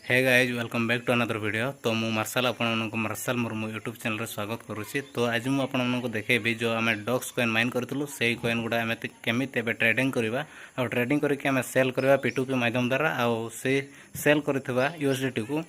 Hey guys welcome back to another video. तो मु martial आपको मार्शल मुर्मू यूट्यूब चैनल स्वागत करुच्ची। तो आज मुझे आपको देखेबी जो आम डॉक्स कॉइन माइन करूँ से कॉइन गुड़ा आम केमी ट्रेडिंग करवा आ ट्रेडिंग करके सेल करवा P2P माध्यम द्वारा आउ से सेल करथिबा USDT को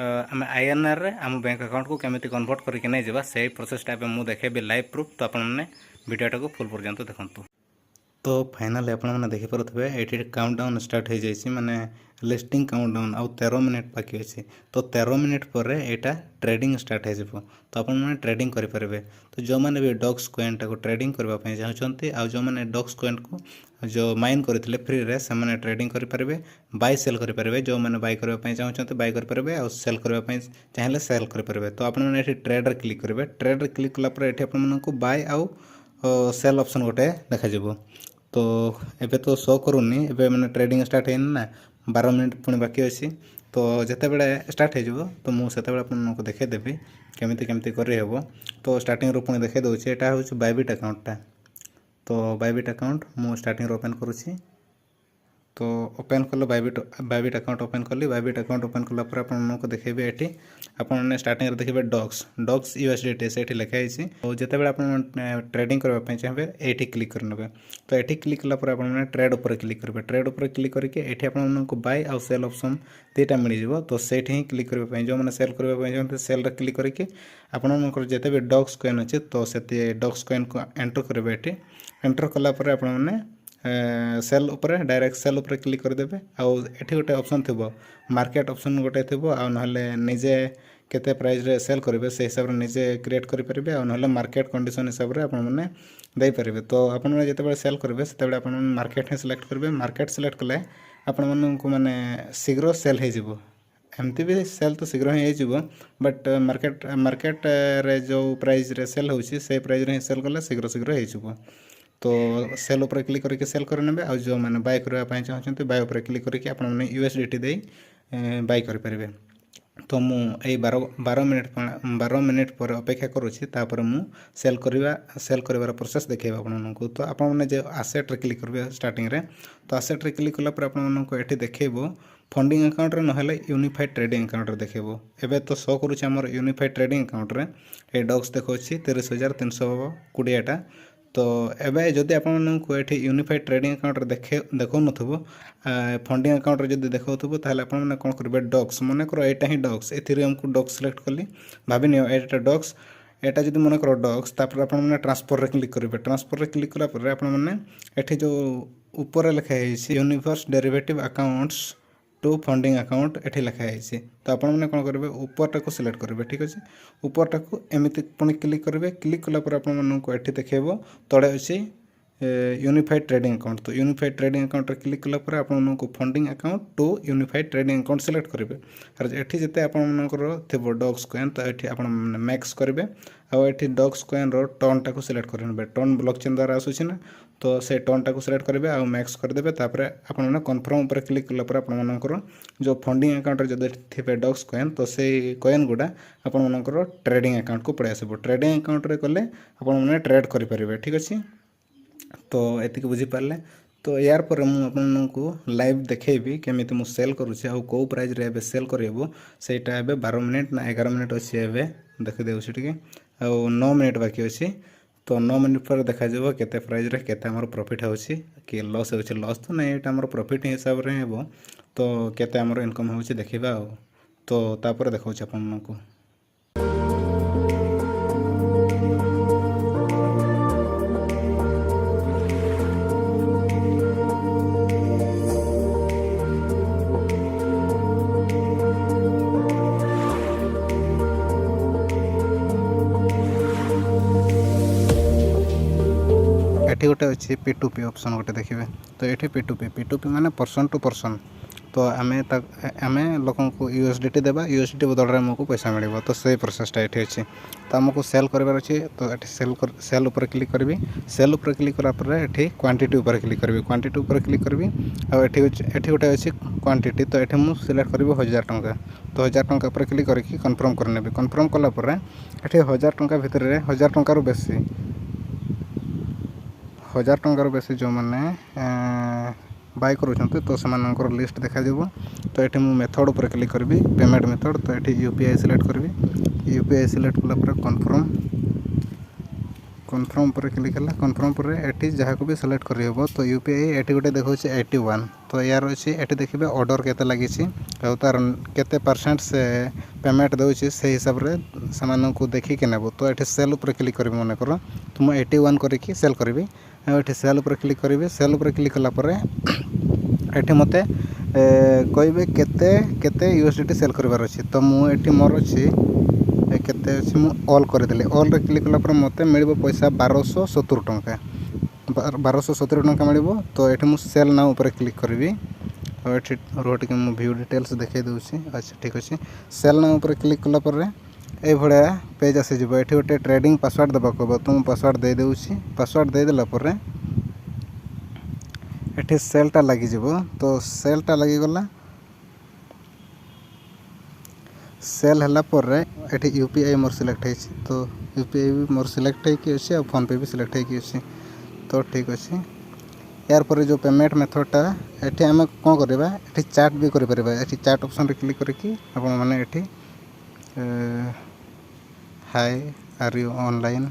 आम INR रे आम बैंक अकाउंट को केमी कन्वर्ट करके नहीं जावा से प्रोसेसटा मुझे देखेबी लाइव प्रूफ। तो आपने वीडियोटा को फुल पर्यंत देखूँ। तो फाइनाली आपने देखिपे ये काउंटडाउन स्टार्ट हो जाए माने लिस्टिंग काउंटडाउन आउ 13 मिनिट बाकी अच्छे। तो 13 मिनिट पर यहाँ ट्रेडिंग स्टार्ट हो तो आपने ट्रेडिंग करेंगे। तो जो मैंने भी डॉक्स कॉइन टाको ट्रेडिंग करने चाहते आउ जो मैंने डॉक्स कॉइन को जो माइन करते फ्री रे से मैंने ट्रेडिंग करेंगे बाय सेल करेंगे। जो मैंने बाय करने चाहते बाय करेंगे आउ सेल करने चाहिए सेल करेंगे। तो आपने ट्रेडर क्लिक करेंगे। ट्रेडर क्लिक कलापर ये आपको बाय आउ सेल ऑप्शन गोटे देखा। तो एबे तो शो करूनी एबे मैंने ट्रेडिंग स्टार्ट है ना 12 मिनिट पुणी बाकी अच्छी। तो जिते बड़े स्टार्ट हो तो मुझे आपको देखदेवी केमी केमी करहब। तो स्टार्टिंग रू पुणी देखा दूसरी यहाँ हूँ बायबिट अकाउंटा। तो बायबिट अकाउंट मुझे स्टार्टिंग ओपन करुँची। तो ओपन कल बायबिट अकाउंट ओपन कली। बायबिट अकाउंट ओपन कलापर आपको देखेबी ये आपने स्टार्टिंग देखिए डॉक्स USDT से लिखाई। और जिते बड़े आप ट्रेडिंग करने चाहिए ये क्लिक करने। तो ये क्लिक कलापर आपने ट्रेड उपर क्लिक करेंगे। ट्रेड उपर क्लिक करके ये आपको बाय आउ सेल ऑप्शन दुईटा मिल जाए। तो से ही क्लिक करने जो मैंने सेल करने चाहते सेल क्लिक करके आपंकर जिते भी डॉक्स कॉइन अच्छे तो से डॉक्स कॉइन को एंटर करेंगे। ये एंटर कलापर आपने सेल उपर डायरेक्ट सेल उपर क्लिक करदेवे। आउ एठी गोटे ऑप्शन थी मार्केट ऑप्शन गोटे थी आ निजे केते प्राइस रे सेल करेंगे से हिसाब से निजे क्रिएट करेंगे आ मार्केट कंडीशन हिसाब से आपने देपारे। तो आपने जिते सेल करेंगे से मार्केट ही सिलेक्ट करेंगे। मार्केट सिलेक्ट कले आपण को माने शीघ्र सेल हो एमती भी सेल तो शीघ्र ही हो बट मार्केट रे जो प्राइस रे सेल होची से प्राइस रे सेल कले शीघ्र शीघ्र हो। तो सेल उपर क्लिक करके सेल करने आ जो मैंने बाय करने चाहते बाय उपर क्लिक करके आपने USDT दे बाय करेंगे। तो मुझे 12 मिनिट पर अपेक्षा करुँची मु सेल कर प्रोसेस देखेब आपको। तो आपने जो आसेट रे क्लिक करेंगे स्टार्टिंग रे तो आसेट रे क्लिक कलापर आपको ये देखेब फंडिंग अकाउंट रे नहले यूनिफाइड ट्रेडिंग अकाउंट रे देखेब। एबे तो शो करुँच आमर यूनिफाइड ट्रेडिंग अकाउंट रे ये डॉक्स देखा 30,320टा। तो एबे जदि आपको ये यूनिफाइड ट्रेडिंग अकाउंट देखो नथबो फंडिंग अकाउंट रे जदि देखो ताहले आपन कौन करेंगे डॉक्स मन कर यहाँ ही डॉक्स एथिरियम को डॉक्स सिलेक्ट कली भाभी नियो एटा डॉक्स एटा जदि मन कर डॉक्स तापर आपन ट्रांसफर रे क्लिक करेंगे। ट्रांसफर रे क्लिक कला पर आपन एठी जो ऊपर लिखा है universe derivative accounts to funding account ये लिखाई। तो आपने कौन करेंगे ऊपरटा को सिलेक्ट करेंगे। ठीक अच्छे ऊपरटा को एमती पुणी क्लिक करेंगे। क्लिक कलापर आपको ये देखेब तले अच्छे यूनिफाइड ट्रेडिंग अकाउंट। तो यूनिफाइड ट्रेडिंग अकाउंट क्लिक कलापर आपको funding account to unified trading account select करेंगे। और ये जिते आपंकर थी डॉक्स कॉइन तो ये आप मैक्स करेंगे आउ ये डॉक्स कॉइन टर्न टाक सिलेक्ट करेंगे। टर्न ब्लॉकचेन द्वारा आसूसी ना तो से टर्न टाक सिलेक्ट करेंगे आउ मैक्स करदेवे। तापर आपने कन्फर्म उपर क्लिक कलापर आपंकर जो फंडिंग अकाउंट जब थे डॉक्स कॉइन तो से कॉइन गुड़ा आपंकर ट्रेडिंग अकाउंट को पड़े आसब। ट्रेडिंग अकाउंट रे कले आपने ट्रेड करेंगे। ठीक अच्छे तो ये बुझीपारे। तो यार पर मुझे लाइव देखेबी केमी मुझे सेल करुँचे आउ कौ प्राइस रे सेल करब सेटा 12 मिनिट ना 11 मिनिट अच्छे एवं देखिदे टे आ 9 मिनिट बाकी अच्छी। तो 9 मिनिट पर देखा केते प्राइस रे केते हमर प्रॉफिट होची कि लॉस होची। लॉस तो नहीं एटा हमर प्रॉफिट हिसाब रे हेबो तो केते हमर इनकम होची देखिबा। तो तापर देखाउछ आपनको। ये गोटे अच्छी P2P ऑप्शन गोटे देखिए। तो ये P2P माने पर्सन टू पर्सन। तो आम लोक को USDT देवा USDT बदल में आमको पैसा मिले। तो से प्रोसेसटा ये अच्छे। तो आमको सेल करार अच्छे तो ये सेल उपर क्लिक करी। सेल उपर क्लिक करापर ये क्वांटिटी उपर क्लिक करी। क्वांटिटी उपर क्लिक करी आठी गोटे अच्छी क्वांटिटी। तो ये मुझे सिलेक्ट करी 1000 टंका। तो 1000 टंका पर क्लिक करके कन्फर्म करने। कन्फर्म कलापर ये 1000 टंका भितर 1000 टंकार बेसी 1000 टंकार बेसी जो मैंने बाय करूछन्ते तो सेमानकर लिस्ट देखाଯିବ। तो ये मु मेथड पर क्लिक करी पेमेंट मेथड। तो ये यूपीआई सिलेक्ट करी यूपीआई सिलेक्ट कला पर कन्फर्म पर क्लिक है कन्फर्म पर ये जहाँ को भी सिलेक्ट करहब। तो यूपीआई ये गोटे देखा 81। तो यार अच्छे ये देखिए ऑर्डर केते लगी तार केते परसेंट से पेमेंट दूसरी से हिसाब से देखिए नेब। तो ये सेल उपर क्लिक करी मन कर तो मुझे 81 करके सेल करी ये सेल उपर क्लिक करी सेल उपर क्लिक कलापर ये मत कहे केते केते यूएसडीटी सेल करार अच्छे। तो मुझे मोर अच्छी केते अच्छे मु ऑल करदेली ऑल रे क्लिक कला मत मिल पैसा 1270 टंका 1270 टंका मिल। तो ये मुझे सेल नाउ ऊपर क्लिक करी रोह टे मु व्यू डिटेल्स देखा दूसरी। अच्छा ठीक अच्छे सेल नाउ ऊपर क्लिक कलापर ये भाया पेज आसीज ये गोटे ट्रेडिंग पासवर्ड देवा कह। तो मुझे पासवर्ड दे दूसरी पासवर्ड देदेलापर ये सेलटा लगी। तो सेलटा लगिगला सेल है ये यूपीआई मोर सिलेक्ट है। तो यूपीआई भी मोर सिलेक्ट है फोन पे भी सिलेक्ट है। तो ठीक अच्छे यार पर जो पेमेंट मेथडटा ये आम कौन करवा ये चाट भी करें ये चाट ऑप्शन रे क्लिक करके आपण मैंने ये हाय आर यू ऑनलाइन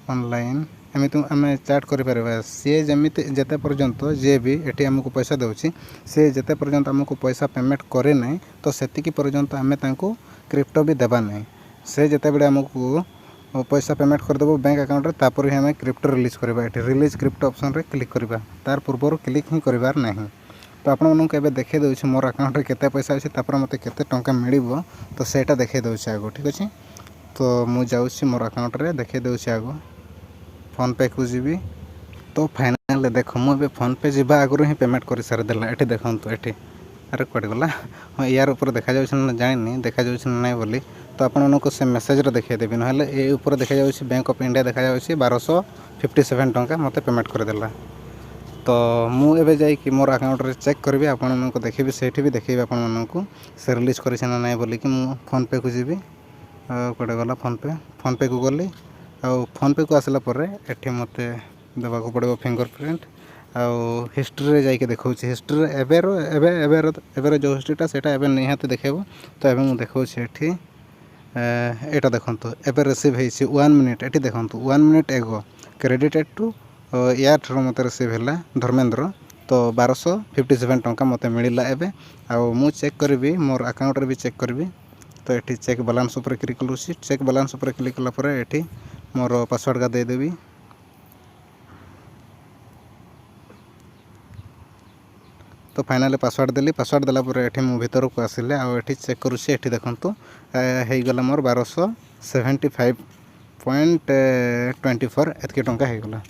ऑनलाइन एमती आम चाट करें सी जमी जिते पर्यंत जी भी ये आमको पैसा दूसरी सी जिते पर्यंत आमको पैसा पेमेंट करे ना तो सेतिकी पर्यंत आम क्रिप्टो भी देवा ना से जिते बड़े आमको पैसा पेमेंट करदेव बैंक अकाउंट तापर ही आम क्रिप्टो रिलीज करवा ये रिलीज क्रिप्टो ऑप्शन रे क्लिक करवा तार पूर्व क्लिक ही करार ना। तो आपको देखे दूसरी मोर अकाउंट केते पैसा अच्छे तापर मत केते टंका मिल तो सेटा देखे दूसरी आगो ठीक अच्छे। तो मुझे जाऊँगी मोर अकाउंट रे देखे दूसरी आगो फोन पे को जी। तो फाइनाल देख मुझे फोन पे जावा आगु ही पेमेंट कर सारीदेला ये देखो ये अरे कट गला हाँ यार ऊपर देखा जानी देखा ना बोली। तो आपको से मेसेज देखदेवी ना ये ऊपर देखा बैंक ऑफ इंडिया देखा 1257 टंका मत पेमेंट करदेला। तो मुझे जाकि मोर अकाउंट रे चेक करी आपको देखी से भी देखेबी आपको से रिलीज कर ना बोलिक फोन पे को जी कटे गला फोन पे को गली फोन पे को आसला ये मत देवा पड़ो फिंगरप्रिंट आउ हिस्ट्री जाकि देखा हिस्ट्री एवर जो हिस्ट्रीटा से निहाती देखेब। तो ये मुझे देखा यहाँ देखो एवं रिसीव हो 1 मिनिट ये देखो 1 मिनिट एगो क्रेडिटेड टू यार ठूँ मत रिसीव है धर्मेंद्र। तो 1257 टंका मत मिलला एबे आउ मु चेक करी मोर अकाउंट रे भी चेक करी। तो ये चेक बालांस उपर क्लिक कलुँ चेक बालांस उपर क्लिक कलापर ये मोर पासवर्ड का देदेवी। तो फाइनाली पासवर्ड देली पासवर्ड देलापर ये मु भीतर को आसिले आउ चेक करुँच ये देखूँ होगला मोर 1275.24 एतकी टंका होगला।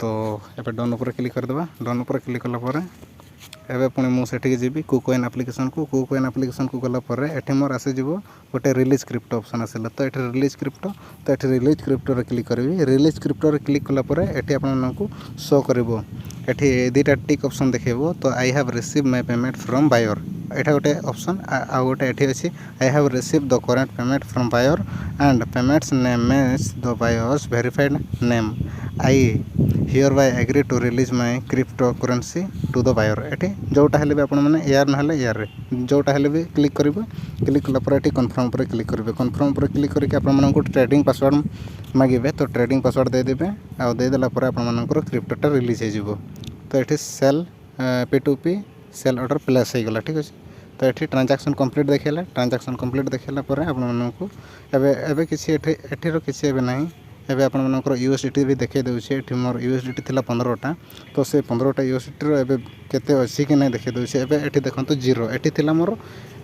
तो ये डन उपर क्लिक करदेवा डन उपर क्लिक कलापर एवं पुणी मुझे जी कुकॉइन एप्लिकेशन को गलापर ये मोर आसीज गोटे रिलीज क्रिप्टो ऑप्शन आसला। तो ये रिलीज क्रिप्टो तो ये रिलीज क्रिप्टो रे क्लिक करी रिलीज क्रिप्टो रे क्लिक कलापर ये आपको शो कर ये दुटा टिक ऑप्शन देखेबो। तो I have receive my payment from buyer यहाँ गोटे ऑप्शन आ गोटे ये अच्छी I have receive the current payment from buyer and payments name match the buyer's verified name I hereby agree to release my crypto currency to the buyer. ये जोटा हेल्ले भी आपण मैंने यार ना यार जोटा हेल्ले भी क्लिक करेंगे क्लिक कलापर ये कन्फर्म पर क्लिक करेंगे कन्फर्म पर क्लिक करके आपको ट्रेडिंग पासवर्ड मांगे। तो ट्रेडिंग पासवर्ड देदेवे आउ देदेलापर आपंकर क्रिप्टोटा रिलीज हो। तो ये cell P2P cell order place हो गला ठीक अच्छे। तो ये ट्रांजैक्शन कंप्लीट देखला ट्रांजैक्शन कंप्लीट देखला आपको एवं किसी किसी ना एवं आपर यूएसडीटी भी देखे दूसरे मोर यूएसडीटी थी 15टा। तो से 15टा यूएसडीटी एवं केते अच्छी कि नहीं देखे दूसरे एवं ये देखो 0 ये थी मोर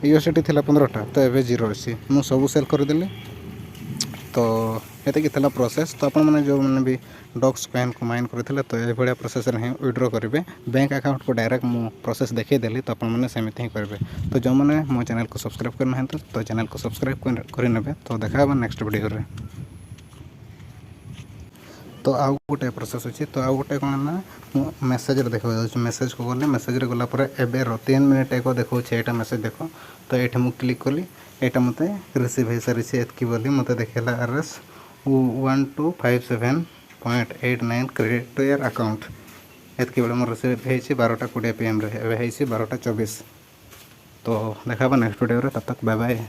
यूएसडीटी थी 15टा। तो ये 0 अच्छी मुझे सब सेल करदेली। तो ये थी प्रोसेस। तो आपने जो मैंने भी डॉक्स कॉइन को माइन करते तो ये भाया प्रोसेस ही विड्रॉ करेंगे बैंक अकाउंट को डायरेक्ट मु प्रोसेस देखीदेली। तो आपने सेमती ही करेंगे। तो जो मैंने मो चैनल को सब्सक्राइब करना तो चैनल को सब्सक्राइब करेंगे। तो देखा नेक्स्ट वीडियो रे। तो आउ गोटे प्रोसेस अच्छी। तो आउ गोटे कौन ना मेसेज देखा मेसेज को गली मेसेज गलापर एवं 3 मिनिट एक देखा यहाँ मेसेज देख। तो ये मुझे क्लिक कली यहाँ मत रिसीव हो सारी एतकी बोली मत देखला RS 1257 0.89 credit to your account एतकी बेले मोर रिसीव होती 12:20 PM रे एवं 12:24 तो देखा नेक्स्ट वीडियो तब तक बाय बाय।